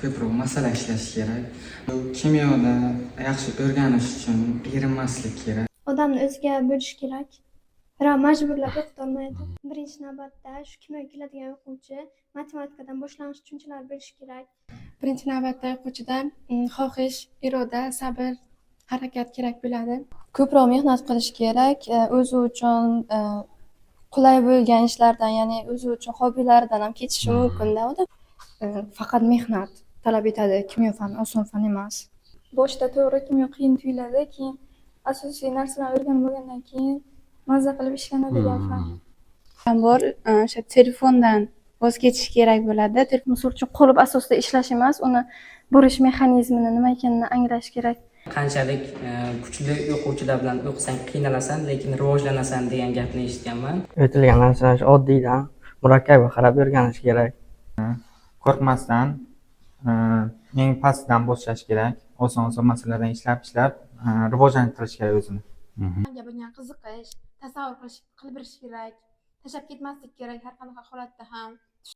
Ko'proq masala ishlash kerak. Bu kimyoda yaxshi o'rganish uchun erinmaslik kerak. Odamni o'ziga bo'lish kerak. Biroq majburlab o'qitolmaydi. Birinchi navbatda shu kimyoga keladigan o'quvchi matematikadan boshlang'ich tushunchalar bilishi kerak. Birinchi navbatda o'quvchidan xohish, iroda, sabr, harakat kerak bo'ladi. Ko'proq mehnat qilish kerak. O'zi uchun qulay bo'lgan ishlardan, ya'ni o'zi uchun hobbilaridan ham ketishi mumkin-da odam. Faqat mehnat talab etadi. Kimyo fani oson fan emas. Boshida to'g'ri kimyo qiyin tuyuladi, keyin asosiy narsalarni o'rganib bo'lgandan keyin mazza qilib ishlanadigan fan. Bor, o'sha telefondan voz kechish kerak bo'ladi. Misol uchun qo'lib asosida ishlash emas, uni burish mexanizmini nima ekanini anglash kerak. Qanchalik kuchli o'quvchilar bilan o'qisang qiynalasan, lekin rivojlanasan degan gapni eshitganman. O'tilgan narsalar oddiydan murakkabga qarab o'rganish kerak. Qo'rqmasdan eng pastidan boshlash kerak. Oson masalalardan ishlab rivojlantirish kerak o'zini. Fanga bo'lgan qiziqish, tasavvur qilib berish kerak. Tashlab ketmaslik kerak har qanaqa holatda ham.